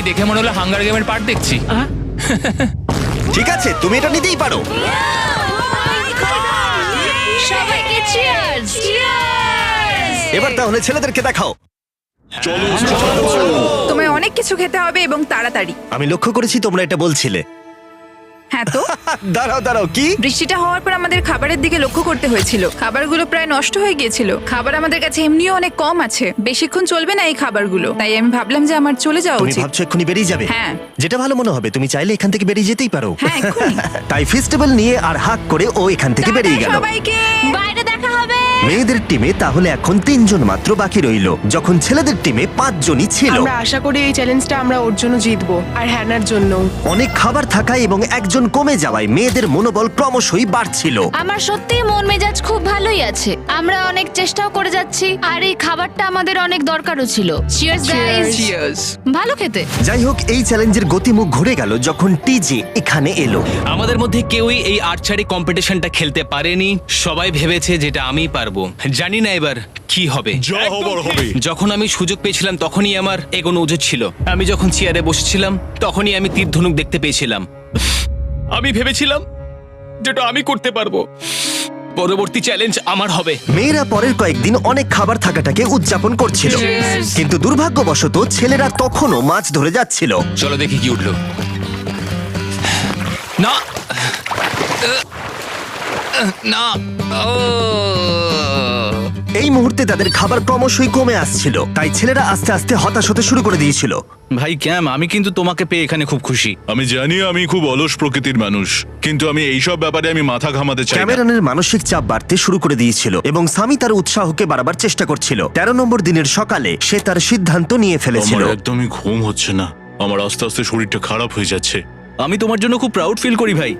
দেখে মনে হলো হাঙ্গার গেমের পার্ট দেখছি। ঠিক আছে, তুমি এটা নিতেই পারো। সবাইকে চিয়ার্স! এবার তাহলে ছেলেদেরকে দেখাও। তোমায় অনেক কিছু খেতে হবে এবং তাড়াতাড়ি। আমি লক্ষ্য করেছি তোমরা এটা বলছিলে। হ্যাঁ তো দাঁড়াও দাঁড়াও, কি? বৃষ্টিটা হওয়ার পর আমাদের খাবারের দিকে লক্ষ্য করতে হয়েছিল। খাবারগুলো প্রায় নষ্ট হয়ে গিয়েছিল। খাবার আমাদের কাছে এমনিও অনেক কম আছে, বেশিক্ষণ চলবে না এই খাবারগুলো। তাই আমি ভাবলাম যে আমার চলে যাওয়া তুমি উচিত। ভাবছো এক্ষুনি বেরিয়ে যাবে? হ্যাঁ। যেটা ভালো মনে হবে, তুমি চাইলে এখান থেকে বেরিয়ে যেতেই পারো। হ্যাঁ, এক্ষুনি। তাই ফেস্টিভ্যাল নিয়ে আর হাক করে ও এখান থেকে বেরিয়ে গেল। সবাইকে বাইরে দেখা হবে। মেয়েদের টিমে তাহলে এখন 3 জন মাত্র বাকি রইল, যখন ছেলেদের টিমে 5 জনই ছিল। আমরা আশা করি এই চ্যালেঞ্জটা আমরা ওর জন্য জিতবো, আর হ্যানার জন্য। অনেক খাবার থাকায় এবং একজন কমে যাওয়ায় মেয়েদের মনোবল ক্রমশই বাড়ছিল। আমার সত্যি মন মেজাজ খুব ভালোই আছে। আমরা অনেক চেষ্টাও করে যাচ্ছি, আর এই খাবারটা আমাদের অনেক দরকারও ছিল। Cheers guys! ভালো খেতে। যাই হোক, এই চ্যালেঞ্জের গতিমুখ ঘুরে গেল যখন টিজে এখানে এলো। আমাদের মধ্যে কেউই এই আর্চারি কম্পিটিশনটা খেলতে পারেনি। সবাই ভেবেছে যেটা আমি পারবো। জানি না এবার কি হবে। যখন আমি সুযোগ পেয়েছিলাম তখনই আমার এগোনো উচিত ছিল। আমি যখন চেয়ারে বসেছিলাম তখনই আমি তীর ধনুক দেখতে পেয়েছিলাম। আমি ভেবেছিলাম যেটা আমি করতে পারবো। পরবর্তী চ্যালেঞ্জ আমার হবে। মেয়েরা পরের কয়েকদিন অনেক খাবার থাকাটাকে উদযাপন করছিল, কিন্তু দুর্ভাগ্যবশত ছেলেরা তখনও মাছ ধরে যাচ্ছিল। চলো দেখি কি উঠলো। না না, এই মুহূর্তে তাদের খাবার ক্রমশই কমে আসছিল, তাই ছেলেরা আস্তে আস্তে হতাশ হতে শুরু করে দিয়েছিল। ভাই ক্যাম, আমি কিন্তু তোমাকে পেয়ে এখানে খুব খুশি। আমি জানি আমি খুব অলস প্রকৃতির মানুষ, কিন্তু আমি এইসব ব্যাপারে আমি মাথা ঘামাতে চাই না। ক্যামেরনের মানসিক চাপ বাড়তে শুরু করে দিয়েছিল এবং সামি তার উৎসাহকে বাড়াবার চেষ্টা করছিল। 13 নম্বর দিনের সকালে সে তার সিদ্ধান্ত নিয়ে ফেলেছিল। আমার একদমই ঘুম হচ্ছে না, আমার আস্তে আস্তে শরীরটা খারাপ হয়ে যাচ্ছে। আমি তোমার জন্য খুব প্রাউড ফিল করি ভাই।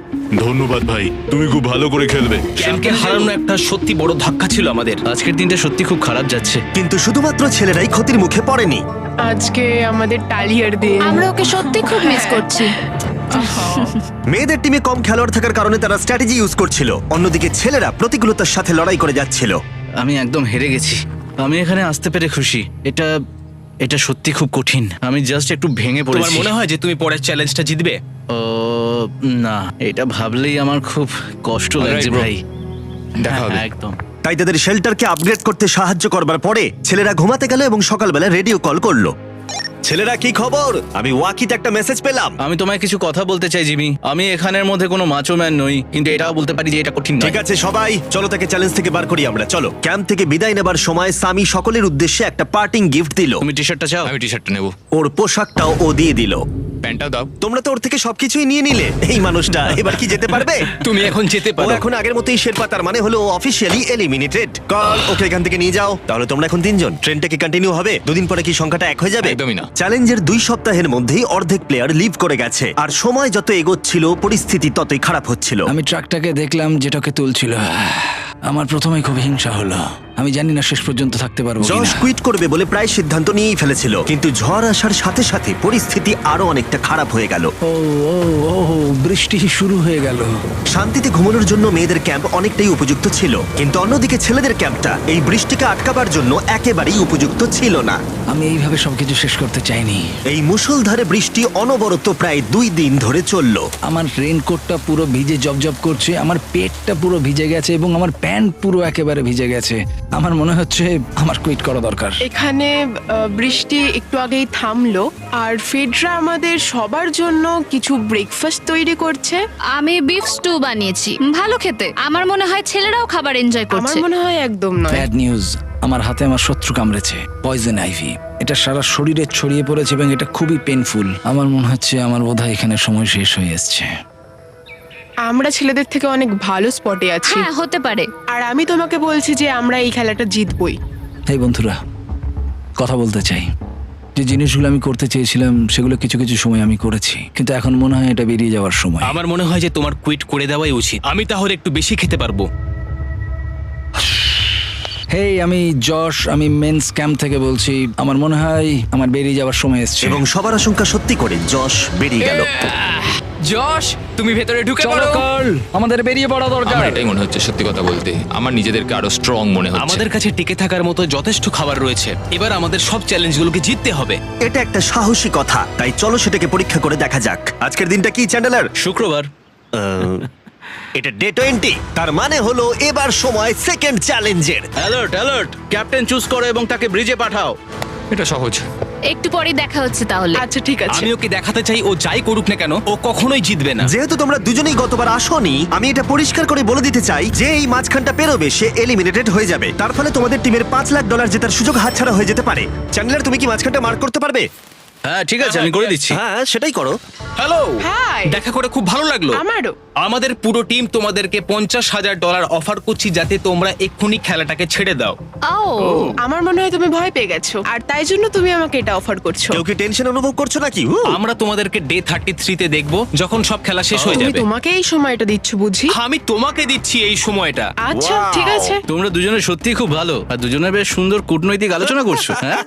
ধন্যবাদ ভাই, তুমি খুব ভালো করে খেলবে। ক্যামকে হারানো একটা সত্যি বড় ধাক্কা ছিল আমাদের। আজকের দিনটা সত্যি খুব খারাপ যাচ্ছে। কিন্তু শুধুমাত্র ছেলেরাই ক্ষতির মুখে পড়েনি। আজকে আমাদের টালিয়ার দিন। আমরা ওকে সত্যি খুব মিস করছি। মেয়েদের টিমে কম খেলোয়াড় থাকার কারণে তারা স্ট্র্যাটেজি ইউজ করছিল, অন্যদিকে ছেলেরা প্রতিকূলতার সাথে লড়াই করে যাচ্ছিল। আমি একদম হেরে গেছি। আমি এখানে আসতে পেরে খুশি। এটা সত্যি খুব কঠিন। আমি জাস্ট একটু ভেঙে তোমার পড়েছি। মনে হয় যে তুমি পরের চ্যালেঞ্জটা জিতবে? ও না, এটা ভাবলেই আমার খুব কষ্ট লাগছে bro. ভাই। দেখা হবে। হ্যাঁ, একদম। তাই তাদের শেল্টারকে আপগ্রেড করতে সাহায্য করবার পরে ছেলেরা ঘুমাতে গেল এবং সকালবেলা রেডিও কল করলো। ছেলেরা, কি খবর? আমি ওয়াকিতে একটা মেসেজ পেলাম। আমি তোমায় কিছু কথা বলতে চাই জিমি। আমি এখানের মধ্যে কোনো মাচো ম্যান নই, কিন্তু এটাও বলতে পারি যে এটা কঠিন নয়। ঠিক আছে সবাই, চলো তাকে চ্যালেঞ্জ থেকে বার করি আমরা। চলো। ক্যাম্প থেকে বিদায় নেবার সময় সামি সকলের উদ্দেশ্যে একটা পার্টিং গিফট দিল। তুমি টি শার্টটা চাও? আমি টি শার্টটা নেবো। ওর পোশাকটাও ও দিয়ে দিল। প্যান্টটাও দাও। তোমরা তো ওর থেকে সবকিছুই নিয়ে নিলে। এই মানুষটা এবার কি যেতে পারবে? তুমি এখন যেতে ও পারো। এখন আগের মতোই শেরপা, তার মানে হলো অফিসিয়ালি এলিমিনেটেড। কল ওকে এখান থেকে নিয়ে যাও। তাহলে তোমরা এখন 3 জন। ট্রেনটা কি কন্টিনিউ হবে? দুদিন পরে কি সংখ্যাটা 1 হয়ে যাবে? একদমই না। চ্যালেঞ্জের 2 সপ্তাহের মধ্যেই অর্ধেক প্লেয়ার লিভ করে গেছে, আর সময় যত এগোচ্ছিল পরিস্থিতি ততই খারাপ হচ্ছিল। আমি ট্রাকটাকে দেখলাম যেটাকে তুলছিল। আমার প্রথমেই খুব হিংসা হলো। আমি জানি না শেষ পর্যন্ত থাকতে পারবো জশ কিনা। কুইট করবে বলে প্রায় সিদ্ধান্ত নিয়েই ফেলেছিল, কিন্তু ঝড় আসার সাথে সাথে পরিস্থিতি আরো অনেকটা খারাপ হয়ে গেল। ও ও ও বৃষ্টি শুরু হয়ে গেল। শান্তিতে ঘুমানোর জন্য মেয়েদের ক্যাম্প অনেকটাই উপযুক্ত ছিল, কিন্তু অন্যদিকে ছেলেদের ক্যাম্পটা এই বৃষ্টিকে আটকাবার জন্য একেবারেই উপযুক্ত ছিল না। আমি এইভাবে সবকিছু শেষ করতে চাইনি। এই মুষলধারে বৃষ্টি অনবরত প্রায় 2 দিন ধরে চলল। আমার রেইনকোটটা পুরো ভিজে জবজব করছে, আমার পেটটা পুরো ভিজে গেছে এবং আমার প্যান্ট পুরো একেবারে ভিজে গেছে। আমার মনে হচ্ছে আমার কুইট করা দরকার। এখানে বৃষ্টি একটু আগেই থামলো, আর ফেডরা আমাদের সবার জন্য কিছু ব্রেকফাস্ট তৈরি করছে। আমি বিফ স্টু বানিয়েছি, ভালো খেতে। আমার মনে হয় ছেলেরাও খাবার এনজয় আমার করছে। মনে হয় একদম নয়। ব্যাড নিউজ, আমার হাতে আমার শত্রু কামড়েছে, পয়জন আইভি। এটা সারা শরীরে ছড়িয়ে পড়েছে এবং এটা খুবই পেইনফুল। আমার মনে হচ্ছে আমার বোধহয় এখানে সময় শেষ হয়ে এসছে। আমরা ছেলেদের থেকে অনেক ভালো স্পটে আছি, হ্যাঁ, হতে পারে। আর আমি তোমাকে বলছি যে আমরা এই খেলাটা জিতবই। এই বন্ধুরা, কথা বলতে চাই। যে জিনিসগুলো আমি করতে চেয়েছিলাম সেগুলো কিছু কিছু সময় আমি করেছি, কিন্তু এখন মনে হয় এটা বেরিয়ে যাওয়ার সময়। আমার মনে হয় যে তোমার কুইট করে দেওয়াই উচিত। আমি তাহলে একটু বেশি খেতে পারবো। হেই, আমি যশ, আমি মেন্স ক্যাম্প থেকে বলছি। আমার মনে হয় আমার বেরিয়ে যাওয়ার সময় এসেছে। এবং সবার আশঙ্কা সত্যি করে যশ বেরিয়ে গেল। যশ তুমি ভেতরে ঢুকে চলো পড়ো কার্ল, আমাদের বেরিয়ে পড়া দরকার। আমার এটাই মনে হচ্ছে, সত্যি কথা বলতে আমার নিজেদেরকে আরো স্ট্রং মনে হচ্ছে। আমাদের কাছে টিকে থাকার মতো যথেষ্ট খাবার রয়েছে। এবার আমাদের সব চ্যালেঞ্জগুলোকে জিততে হবে। এটা একটা সাহসী কথা, তাই চলো সেটাকে পরীক্ষা করে দেখা যাক। আজকের দিনটা কি চ্যান্ডেলার? শুক্রবার। এটা ডে 20, তার মানে হলো এবার সময় সেকেন্ড চ্যালেঞ্জের। অ্যালার্ট অ্যালার্ট, ক্যাপ্টেন চুজ করো এবং তাকে ব্রিজে পাঠাও। এটা সহজ। একটু পরে দেখা হচ্ছে তাহলে। আচ্ছা ঠিক আছে। আমি ওকে দেখাতে চাই ও যাই করুক না কেন ও কখনোই জিতবে না। যেহেতু তোমরা দুজনেই গতবার আসোনি, আমি এটা পরিষ্কার করে বলে দিতে চাই যে এই মাঝখানটা পেরোবে সে এলিমিনেটেড হয়ে যাবে। তার ফলে তোমাদের টিমের $5 লাখ জেতার সুযোগ হাতছাড়া হয়ে যেতে পারে। চ্যান্ডেলার, তুমি কি মাঝখানটা মার্ক করতে পারবে? হ্যাঁ ঠিক আছে, আমি করে দিচ্ছি। হ্যাঁ, সেটাই করো। Hello, hi. দেখা করে খুব ভালো লাগলো। আমারও। আমাদের পুরো টিম তোমাদেরকে $50,000 অফার করছি যাতে তোমরা এক্ষুনি খেলাটাকে ছেড়ে দাও। ও আমার মনে হয় তুমি ভয় পেয়ে গেছো, আর তাই জন্য তুমি আমাকে এটা অফার করছো। কেউ কি টেনশন অনুভব করছো নাকি? আমরা তোমাদেরকে ডে 33-তে দেখবো যখন সব খেলা শেষ হয়ে তুমি যাবে। তোমাকে এই সময়টা দিচ্ছ বুঝি? আমি তোমাকে দিচ্ছি এই সময়টা। আচ্ছা Wow. ঠিক আছে। তোমরা দুজনে সত্যি খুব ভালো, আর দুজনে বেশ সুন্দর কূটনৈতিক আলোচনা করছো। হ্যাঁ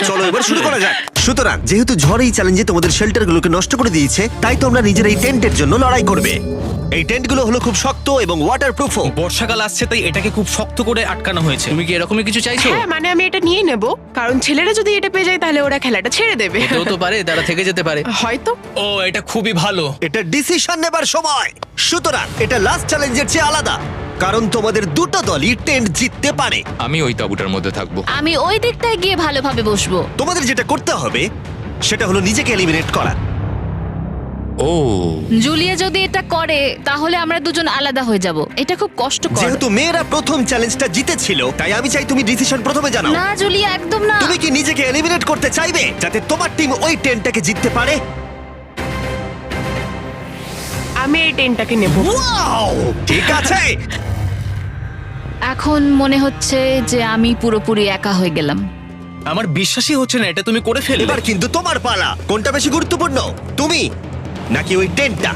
চলো এবার শুরু করা যাক। সুতরাং যেহেতু ঝড় এই চ্যালেঞ্জে তোমাদের শেল্টারগুলোকে নষ্ট করে দিয়েছে, তাই তোমরা নিজের এই টেন্টের জন্য লড়াই করবে। এই টেন্টগুলো হলো খুব শক্ত এবং ওয়াটারপ্রুফও। বর্ষাকাল আসছে তাই এটাকে খুব শক্ত করে আটকানো হয়েছে। তুমি কি এরকমই কিছু চাইছো? হ্যাঁ মানে আমি এটা নিয়ে নেব, কারণ ছেলেরা যদি এটা পেয়ে যায় তাহলে ওরা খেলাটা ছেড়ে দেবে। হতেও তো পারে তারা থেকে যেতে পারে। হয়তো। ও এটা খুবই ভালো। এটা ডিসিশন নেবার সময়। সুতরাং এটা লাস্ট চ্যালেঞ্জের চেয়ে আলাদা, কারণ তোমাদের দুটো দলই টেন্ট জিততে পারে। আমি ওই তাঁবুটার মধ্যে থাকবো। আমি ওই দিকটায় গিয়ে ভালোভাবে বসবো। তোমাদের যেটা করতে হবে সেটা হলো নিজেকে এলিমিনেট করা। ও জুলিয়া যদি এটা করে তাহলে আমরা দুজন আলাদা হয়ে যাব। এটা খুব কষ্টকর। যেহেতু মেয়েরা প্রথম চ্যালেঞ্জটা জিতেছিল, তাই আমি চাই তুমি ডিসিশন প্রথমে জানাও। না জুলিয়া, একদম না। তুমি কি নিজেকে এলিমিনেট করতে চাইবে যাতে তোমার টিম ওই টেন্টটাকে জিততে পারে? আমি এই টেনটাকে নেব। ওয়াও, ঠিক আছে। এখন মনে হচ্ছে যে আমি পুরোপুরি একা হয়ে গেলাম। আমার বিশ্বাসই হচ্ছে না এটা তুমি করে ফেললে। এবার কিন্তু তোমার পালা। কোনটা বেশি গুরুত্বপূর্ণ, তুমি নাকি ওই টেন্টটা?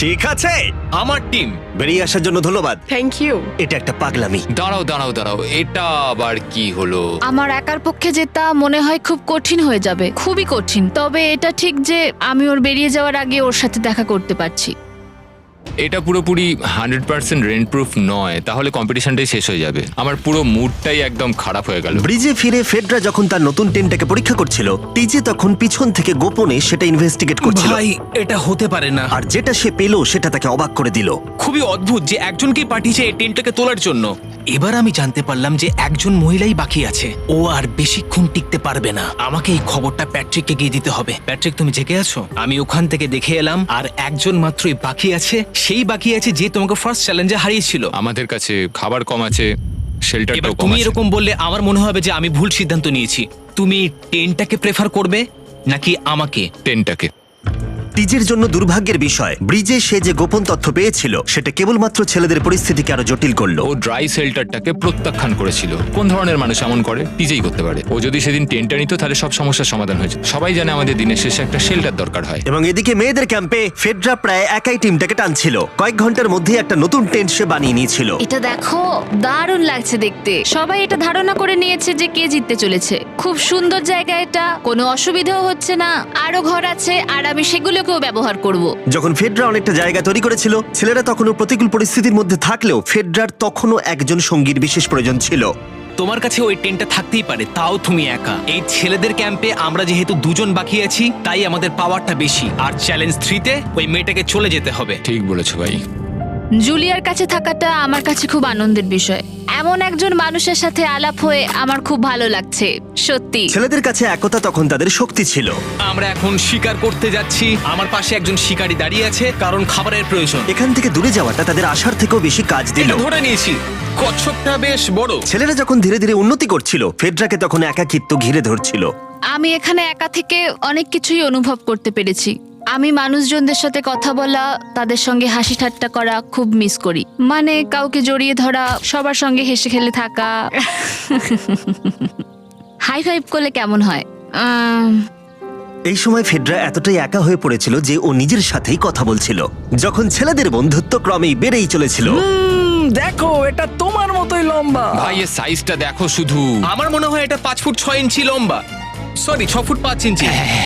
ঠিক আছে, আমার টিম। বেরিয়ে আসার জন্য ধন্যবাদ। Thank you. এটা একটা পাগলামি। দাঁড়াও দাঁড়াও দাঁড়াও, এটা আবার কি হলো? আমার একার পক্ষে জেতা মনে হয় খুব কঠিন হয়ে যাবে, খুবই কঠিন। তবে এটা ঠিক যে আমি ওর বেরিয়ে যাওয়ার আগে ওর সাথে দেখা করতে পারছি। এটা পুরোপুরি 100% রেন্ট প্রুফ নয়, তাহলে কম্পিটিশনটাই শেষ হয়ে যাবে। আমার পুরো মুডটাই একদম খারাপ হয়ে গেল। ব্রিজে ফিরে ফেডরা যখন তার নতুন টেন্টটাকে পরীক্ষা করছিল, টিজে তখন পিছন থেকে গোপনে সেটা ইনভেস্টিগেট করছিল। ভাই এটা হতে পারে না। আর যেটা সে পেল সেটা তাকে অবাক করে দিল। খুবই অদ্ভুত যে একজনকে পাঠিয়েছে এই টেন্টটাকে তোলার জন্য। এবার আমি জানতে পারলাম যে একজন মহিলাই বাকি আছে। ও আর বেশিক্ষণ টিকতে পারবে না। আমাকে এই খবরটা প্যাট্রিককে গিয়ে দিতে হবে। প্যাট্রিক, তুমি জেগে আছো? আমি ওখান থেকে দেখে এলাম আর একজন মাত্রই বাকি আছে। সেই বাকি আছে যে তোমাকে ফার্স্ট চ্যালেঞ্জে হারিয়েছিল। আমাদের কাছে খাবার কম আছে, এবার শেল্টারটাও কম তুমি আছে। এরকম বললে আমার মনে হবে যে আমি ভুল সিদ্ধান্ত নিয়েছি। তুমি টেন্টটাকে প্রেফার করবে নাকি আমাকে? টেনটাকে। টিজের জন্য দুর্ভাগ্যের বিষয়, ব্রিজে সে যে গোপন তথ্য পেয়েছিল সেটা কেবলমাত্র ছেলেদের পরিস্থিতিকে আরো জটিল করলো। ও ড্রাই শেল্টারটাকে প্রত্যাখ্যান করেছিল। কোন ধরনের মানুষ এমন করে? নিজেই করতে পারে। ও যদি সেদিন টেন্টটা নিত তাহলে সব সমস্যার সমাধান হয়েছে। সবাই জানে আমাদের দিনের শেষে একটা শেল্টার দরকার হয়। এবং এদিকে মেয়েদের ক্যাম্পে ফেডরা প্রায় একাই টিমটাকে টানছিল। কয়েক ঘন্টার মধ্যে একটা নতুন টেন্ট সে বানিয়ে নিয়েছিল। এটা দেখো, দারুণ লাগছে দেখতে। সবাই এটা ধারণা করে নিয়েছে যে কে জিততে চলেছে। খুব সুন্দর জায়গা এটা, কোনো অসুবিধাও হচ্ছে না। আরো ঘর আছে আর আমি সেগুলোকেও ব্যবহার করব। যখন ফেডরা অনেকটা জায়গা তৈরি করেছিল, ছেলেরা তখনও প্রতিকূল পরিস্থিতির মধ্যে থাকলেও ফেডরার তখনও একজন সঙ্গীর বিশেষ প্রয়োজন ছিল। তোমার কাছে ওই টেন্টটা থাকতেই পারে, তাও তুমি একা। এই ছেলেদের ক্যাম্পে আমরা যেহেতু দুজন বাকি আছি, তাই আমাদের পাওয়ারটা বেশি। আর চ্যালেঞ্জ 3-তে ওই মেয়েটাকে চলে যেতে হবে। ঠিক বলেছো ভাই। জুলিয়ার কাছে থাকাটা আমার কাছে খুব আনন্দের বিষয়। এমন একজন মানুষের সাথে আলাপ হয়ে আমার খুব ভালো লাগছে, সত্যি। ছেলেদের কাছে একতা তখন তাদের শক্তি ছিল। আমরা এখন শিকার করতে যাচ্ছি। আমার পাশে একজন শিকারী দাঁড়িয়ে আছে, কারণ খাবারের প্রয়োজন। এখান থেকে দূরে যাওয়াটা তাদের আশার থেকেও বেশি কাজ দিল। এটা ধরে নিয়েছি। কচ্ছপটা বেশ বড়। ছেলেরা যখন ধীরে ধীরে উন্নতি করছিল, ফেডরাকে তখন একাকিত্ব ঘিরে ধরছিল। আমি এখানে একা থেকে অনেক কিছুই অনুভব করতে পেরেছি। আমি মানুষজনদের সাথে কথা বলা, তাদের সঙ্গে হাসি ঠাট্টা করা খুব মিস করি। মানে কাউকে জড়িয়ে ধরা, সবার সঙ্গে হেসে খেলে থাকা। হাই ফাইভ করলে কেমন হয়? এই সময় ফেডরা এতটাই একা হয়ে পড়েছিল যে ও নিজের সাথেই কথা বলছিল। যখন ছেলেদের বন্ধুত্ব ক্রমেই বেড়েই চলেছিল, দেখো এটা তোমার মতোই লম্বা। ভাই এর সাইজটা দেখো শুধু। আমার মনে হয় এটা 5 ফুট 6 ইঞ্চি লম্বা। সরি 6 ফুট 5 ইঞ্চি।